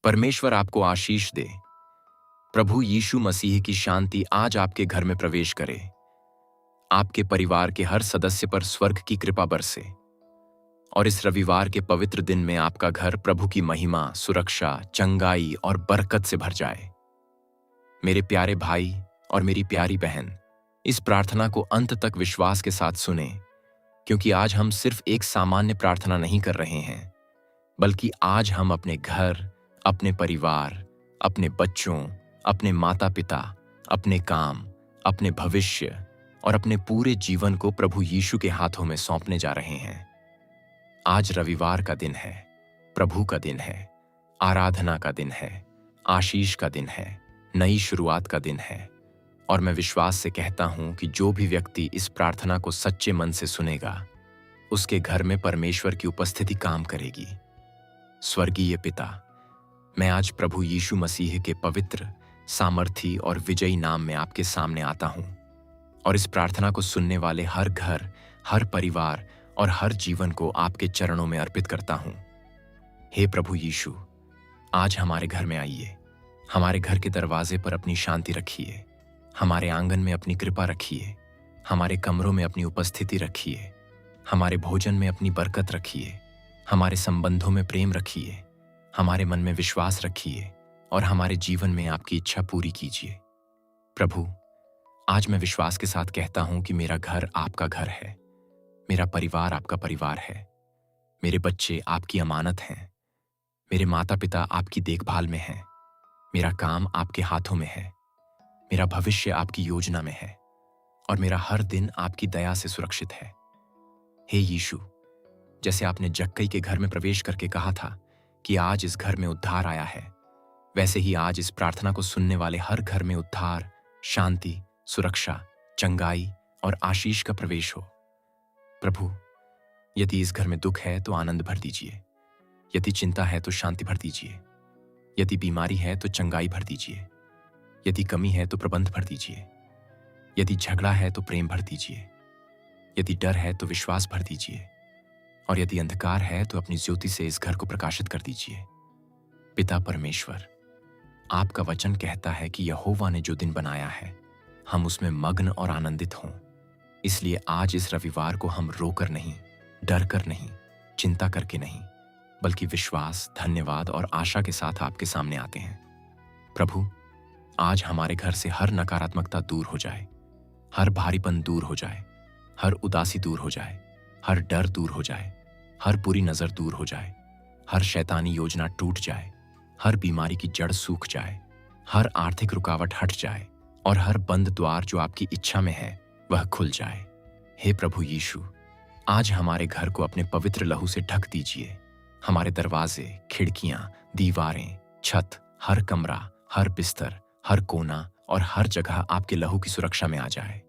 परमेश्वर आपको आशीष दे। प्रभु यीशु मसीह की शांति आज आपके घर में प्रवेश करे। आपके परिवार के हर सदस्य पर स्वर्ग की कृपा बरसे और इस रविवार के पवित्र दिन में आपका घर प्रभु की महिमा, सुरक्षा, चंगाई और बरकत से भर जाए। मेरे प्यारे भाई और मेरी प्यारी बहन, इस प्रार्थना को अंत तक विश्वास के साथ सुने, क्योंकि आज हम सिर्फ एक सामान्य प्रार्थना नहीं कर रहे हैं, बल्कि आज हम अपने घर, अपने परिवार, अपने बच्चों, अपने माता पिता, अपने काम, अपने भविष्य और अपने पूरे जीवन को प्रभु यीशु के हाथों में सौंपने जा रहे हैं। आज रविवार का दिन है, प्रभु का दिन है, आराधना का दिन है, आशीष का दिन है, नई शुरुआत का दिन है। और मैं विश्वास से कहता हूं कि जो भी व्यक्ति इस प्रार्थना को सच्चे मन से सुनेगा, उसके घर में परमेश्वर की उपस्थिति काम करेगी। स्वर्गीय पिता, मैं आज प्रभु यीशु मसीह के पवित्र, सामर्थी और विजयी नाम में आपके सामने आता हूं और इस प्रार्थना को सुनने वाले हर घर, हर परिवार और हर जीवन को आपके चरणों में अर्पित करता हूं। हे प्रभु यीशु, आज हमारे घर में आइए, हमारे घर के दरवाजे पर अपनी शांति रखिए, हमारे आंगन में अपनी कृपा रखिए, हमारे कमरों में अपनी उपस्थिति रखिए, हमारे भोजन में अपनी बरकत रखिए, हमारे संबंधों में प्रेम रखिए, हमारे मन में विश्वास रखिए और हमारे जीवन में आपकी इच्छा पूरी कीजिए। प्रभु, आज मैं विश्वास के साथ कहता हूं कि मेरा घर आपका घर है, मेरा परिवार आपका परिवार है, मेरे बच्चे आपकी अमानत हैं, मेरे माता पिता आपकी देखभाल में हैं, मेरा काम आपके हाथों में है, मेरा भविष्य आपकी योजना में है और मेरा हर दिन आपकी दया से सुरक्षित है। हे यीशु, जैसे आपने जक्कई के घर में प्रवेश करके कहा था कि आज इस घर में उद्धार आया है, वैसे ही आज इस प्रार्थना को सुनने वाले हर घर में उद्धार, शांति, सुरक्षा, चंगाई और आशीष का प्रवेश हो। प्रभु, यदि इस घर में दुख है तो आनंद भर दीजिए, यदि चिंता है तो शांति भर दीजिए, यदि बीमारी है तो चंगाई भर दीजिए, यदि कमी है तो प्रबंध भर दीजिए, यदि झगड़ा है तो प्रेम भर दीजिए, यदि डर है तो विश्वास भर दीजिए और यदि अंधकार है तो अपनी ज्योति से इस घर को प्रकाशित कर दीजिए। पिता परमेश्वर, आपका वचन कहता है कि यहोवा ने जो दिन बनाया है, हम उसमें मग्न और आनंदित हों। इसलिए आज इस रविवार को हम रोकर नहीं, डर कर नहीं, चिंता करके नहीं, बल्कि विश्वास, धन्यवाद और आशा के साथ आपके सामने आते हैं। प्रभु, आज हमारे घर से हर नकारात्मकता दूर हो जाए, हर भारीपन दूर हो जाए, हर उदासी दूर हो जाए, हर डर दूर हो जाए, हर बुरी नजर दूर हो जाए, हर शैतानी योजना टूट जाए, हर बीमारी की जड़ सूख जाए, हर आर्थिक रुकावट हट जाए और हर बंद द्वार जो आपकी इच्छा में है वह खुल जाए। हे प्रभु यीशु, आज हमारे घर को अपने पवित्र लहू से ढक दीजिए। हमारे दरवाजे, खिड़कियां, दीवारें, छत, हर कमरा, हर बिस्तर, हर कोना और हर जगह आपके लहू की सुरक्षा में आ जाए।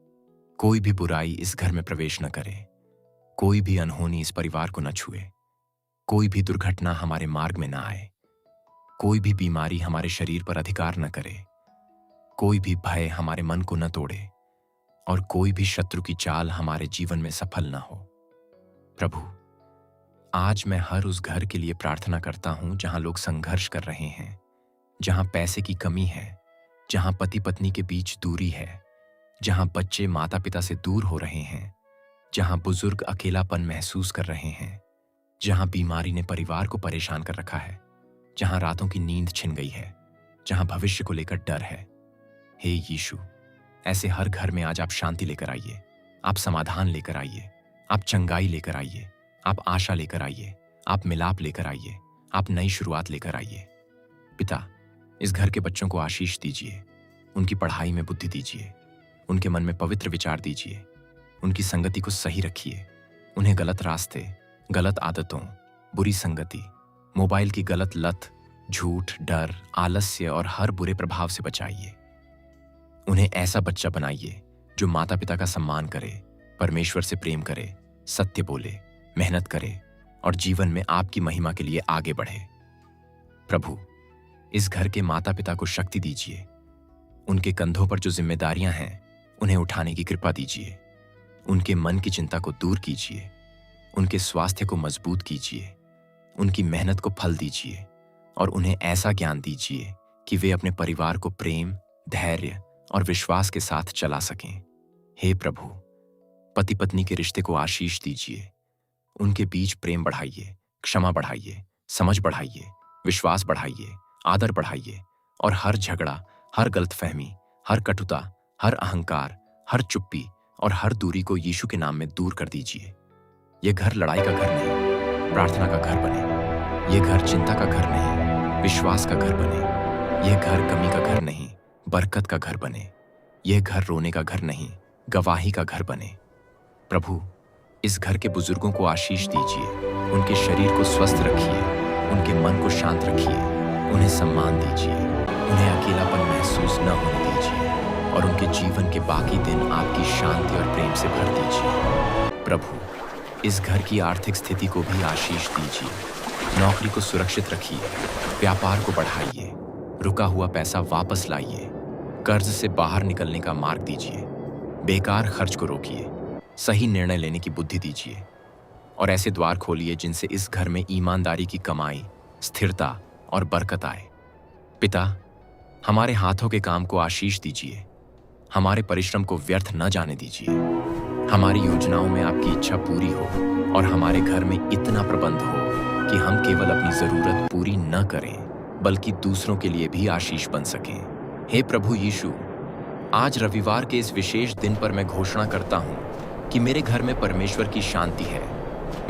कोई भी बुराई इस घर में प्रवेश न करे, कोई भी अनहोनी इस परिवार को न छुए, कोई भी दुर्घटना हमारे मार्ग में न आए, कोई भी बीमारी हमारे शरीर पर अधिकार न करे, कोई भी भय हमारे मन को न तोड़े और कोई भी शत्रु की चाल हमारे जीवन में सफल न हो। प्रभु, आज मैं हर उस घर के लिए प्रार्थना करता हूं जहां लोग संघर्ष कर रहे हैं, जहां पैसे की कमी है, जहां पति पत्नी के बीच दूरी है, जहां बच्चे माता पिता से दूर हो रहे हैं, जहां बुजुर्ग अकेलापन महसूस कर रहे हैं, जहां बीमारी ने परिवार को परेशान कर रखा है, जहां रातों की नींद छिन गई है, जहां भविष्य को लेकर डर है। हे यीशु, ऐसे हर घर में आज आप शांति लेकर आइए, आप समाधान लेकर आइए, आप चंगाई लेकर आइए, आप आशा लेकर आइए, आप मिलाप लेकर आइए, आप नई शुरुआत लेकर आइए। पिता, इस घर के बच्चों को आशीष दीजिए, उनकी पढ़ाई में बुद्धि दीजिए, उनके मन में पवित्र विचार दीजिए, उनकी संगति को सही रखिए, उन्हें गलत रास्ते, गलत आदतों, बुरी संगति, मोबाइल की गलत लत, झूठ, डर, आलस्य और हर बुरे प्रभाव से बचाइए। उन्हें ऐसा बच्चा बनाइए जो माता पिता का सम्मान करे, परमेश्वर से प्रेम करे, सत्य बोले, मेहनत करे और जीवन में आपकी महिमा के लिए आगे बढ़े। प्रभु, इस घर के माता पिता को शक्ति दीजिए, उनके कंधों पर जो जिम्मेदारियां हैं उन्हें उठाने की कृपा दीजिए, उनके मन की चिंता को दूर कीजिए, उनके स्वास्थ्य को मजबूत कीजिए, उनकी मेहनत को फल दीजिए और उन्हें ऐसा ज्ञान दीजिए कि वे अपने परिवार को प्रेम, धैर्य और विश्वास के साथ चला सकें। हे प्रभु, पति पत्नी के रिश्ते को आशीष दीजिए। उनके बीच प्रेम बढ़ाइए, क्षमा बढ़ाइए, समझ बढ़ाइए, विश्वास बढ़ाइए, आदर बढ़ाइए और हर झगड़ा, हर गलतफहमी, हर कटुता, हर अहंकार, हर चुप्पी और हर दूरी को यीशु के नाम में दूर कर दीजिए। ये घर लड़ाई का घर नहीं, प्रार्थना का घर बने। ये घर चिंता का घर नहीं, विश्वास का घर बने। ये घर कमी का घर नहीं, बरकत का घर बने। ये घर रोने का घर नहीं, गवाही का घर बने। प्रभु, इस घर के बुजुर्गों को आशीष दीजिए। उनके शरीर को स्वस्थ रखिए, उनके मन को शांत रखिए, उन्हें सम्मान दीजिए, उन्हें अकेलापन महसूस न होने दीजिए और उनके जीवन के बाकी दिन आपकी शांति और प्रेम से भर दीजिए। प्रभु, इस घर की आर्थिक स्थिति को भी आशीष दीजिए। नौकरी को सुरक्षित रखिए, व्यापार को बढ़ाइए, रुका हुआ पैसा वापस लाइए, कर्ज से बाहर निकलने का मार्ग दीजिए, बेकार खर्च को रोकिए, सही निर्णय लेने की बुद्धि दीजिए और ऐसे द्वार खोलिए जिनसे इस घर में ईमानदारी की कमाई, स्थिरता और बरकत आए। पिता, हमारे हाथों के काम को आशीष दीजिए। हमारे परिश्रम को व्यर्थ न जाने दीजिए। हमारी योजनाओं में आपकी इच्छा पूरी हो और हमारे घर में इतना प्रबंध हो कि हम केवल अपनी जरूरत पूरी न करें बल्कि दूसरों के लिए भी आशीष बन सकें। हे प्रभु यीशु, आज रविवार के इस विशेष दिन पर मैं घोषणा करता हूं कि मेरे घर में परमेश्वर की शांति है,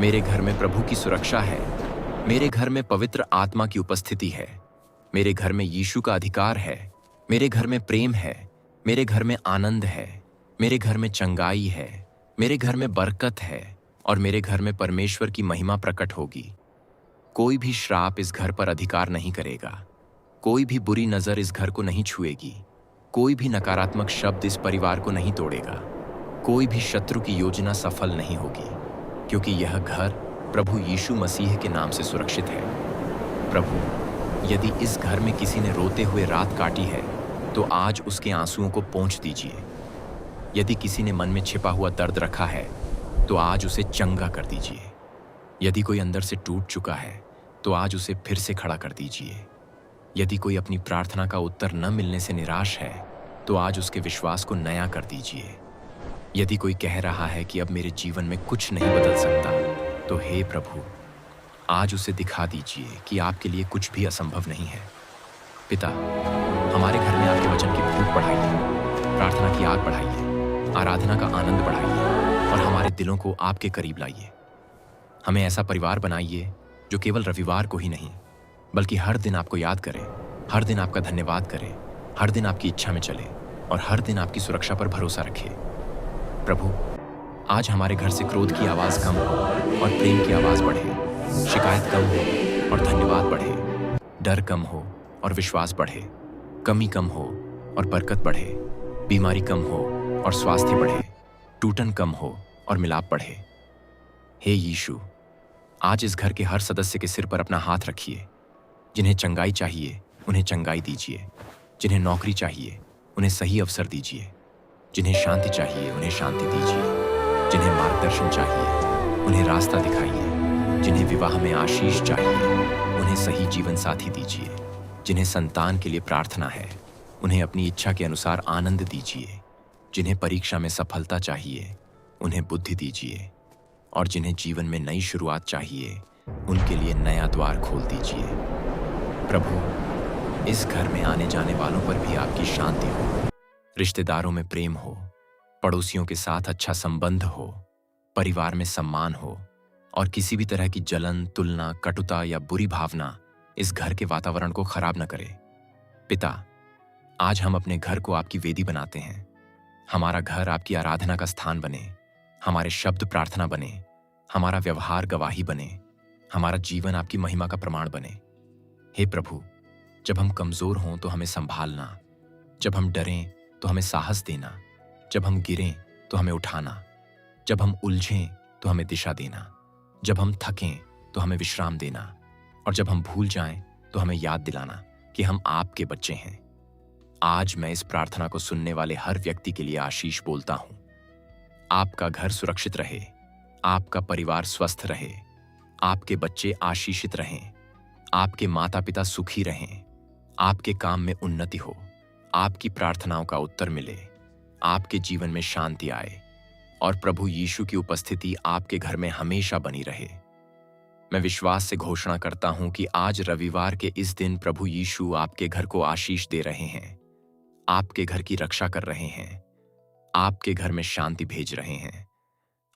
मेरे घर में प्रभु की सुरक्षा है, मेरे घर में पवित्र आत्मा की उपस्थिति है, मेरे घर में यीशु का अधिकार है, मेरे घर में प्रेम है, मेरे घर में आनंद है, मेरे घर में चंगाई है, मेरे घर में बरकत है और मेरे घर में परमेश्वर की महिमा प्रकट होगी। कोई भी श्राप इस घर पर अधिकार नहीं करेगा, कोई भी बुरी नजर इस घर को नहीं छुएगी, कोई भी नकारात्मक शब्द इस परिवार को नहीं तोड़ेगा, कोई भी शत्रु की योजना सफल नहीं होगी, क्योंकि यह घर प्रभु यीशु मसीह के नाम से सुरक्षित है। प्रभु, यदि इस घर में किसी ने रोते हुए रात काटी है तो आज उसके आंसुओं को पोंछ दीजिए। यदि किसी ने मन में छिपा हुआ दर्द रखा है तो आज उसे चंगा कर दीजिए। यदि कोई अंदर से टूट चुका है तो आज उसे फिर से खड़ा कर दीजिए। यदि कोई अपनी प्रार्थना का उत्तर न मिलने से निराश है तो आज उसके विश्वास को नया कर दीजिए। यदि कोई कह रहा है कि अब मेरे जीवन में कुछ नहीं बदल सकता तो हे प्रभु, आज उसे दिखा दीजिए कि आपके लिए कुछ भी असंभव नहीं है। पिता, हमारे घर में आपके वचन की भूख बढ़ाइए, प्रार्थना की आग बढ़ाइए, आराधना का आनंद बढ़ाइए और हमारे दिलों को आपके करीब लाइए। हमें ऐसा परिवार बनाइए जो केवल रविवार को ही नहीं बल्कि हर दिन आपको याद करे, हर दिन आपका धन्यवाद करे, हर दिन आपकी इच्छा में चले और हर दिन आपकी सुरक्षा पर भरोसा रखे। प्रभु, आज हमारे घर से क्रोध की आवाज़ कम हो और प्रेम की आवाज़ बढ़े, शिकायत कम हो और धन्यवाद बढ़े, डर कम हो और विश्वास बढ़े, कमी कम हो और बरकत बढ़े, बीमारी कम हो और स्वास्थ्य बढ़े, टूटन कम हो और मिलाप बढ़े। हे यीशु, आज इस घर के हर सदस्य के सिर पर अपना हाथ रखिए। जिन्हें चंगाई चाहिए उन्हें चंगाई दीजिए, जिन्हें नौकरी चाहिए उन्हें सही अवसर दीजिए, जिन्हें शांति चाहिए उन्हें शांति दीजिए, जिन्हें मार्गदर्शन चाहिए उन्हें रास्ता दिखाइए, जिन्हें विवाह में आशीष चाहिए उन्हें सही जीवन साथी दीजिए, जिन्हें संतान के लिए प्रार्थना है उन्हें अपनी इच्छा के अनुसार आनंद दीजिए, जिन्हें परीक्षा में सफलता चाहिए उन्हें बुद्धि दीजिए और जिन्हें जीवन में नई शुरुआत चाहिए उनके लिए नया द्वार खोल दीजिए। प्रभु, इस घर में आने जाने वालों पर भी आपकी शांति हो, रिश्तेदारों में प्रेम हो, पड़ोसियों के साथ अच्छा संबंध हो, परिवार में सम्मान हो और किसी भी तरह की जलन, तुलना, कटुता या बुरी भावना इस घर के वातावरण को खराब न करे। पिता, आज हम अपने घर को आपकी वेदी बनाते हैं। हमारा घर आपकी आराधना का स्थान बने, हमारे शब्द प्रार्थना बने, हमारा व्यवहार गवाही बने, हमारा जीवन आपकी महिमा का प्रमाण बने। हे प्रभु, जब हम कमजोर हों तो हमें संभालना, जब हम डरें तो हमें साहस देना, जब हम गिरें तो हमें उठाना, जब हम उलझें तो हमें दिशा देना, जब हम थकें तो हमें विश्राम देना और जब हम भूल जाएं तो हमें याद दिलाना कि हम आपके बच्चे हैं। आज मैं इस प्रार्थना को सुनने वाले हर व्यक्ति के लिए आशीष बोलता हूं। आपका घर सुरक्षित रहे, आपका परिवार स्वस्थ रहे, आपके बच्चे आशीषित रहें, आपके माता पिता सुखी रहें, आपके काम में उन्नति हो, आपकी प्रार्थनाओं का उत्तर मिले, आपके जीवन में शांति आए और प्रभु यीशु की उपस्थिति आपके घर में हमेशा बनी रहे। मैं विश्वास से घोषणा करता हूं कि आज रविवार के इस दिन प्रभु यीशु आपके घर को आशीष दे रहे हैं, आपके घर की रक्षा कर रहे हैं, आपके घर में शांति भेज रहे हैं,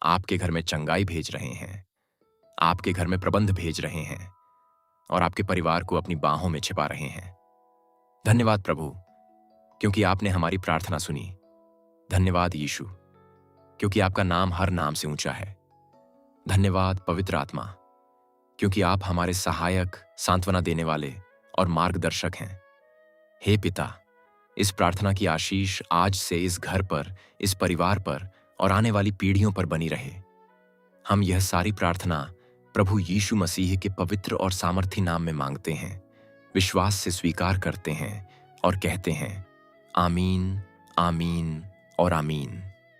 आपके घर में चंगाई भेज रहे हैं, आपके घर में प्रबंध भेज रहे हैं और आपके परिवार को अपनी बाहों में छिपा रहे हैं। धन्यवाद प्रभु, क्योंकि आपने हमारी प्रार्थना सुनी। धन्यवाद यीशु, क्योंकि आपका नाम हर नाम से ऊंचा है। धन्यवाद पवित्र आत्मा, क्योंकि आप हमारे सहायक, सांत्वना देने वाले और मार्गदर्शक हैं। हे पिता, इस प्रार्थना की आशीष आज से इस घर पर, इस परिवार पर और आने वाली पीढ़ियों पर बनी रहे। हम यह सारी प्रार्थना प्रभु यीशु मसीह के पवित्र और सामर्थी नाम में मांगते हैं, विश्वास से स्वीकार करते हैं और कहते हैं आमीन, आमीन और आमीन।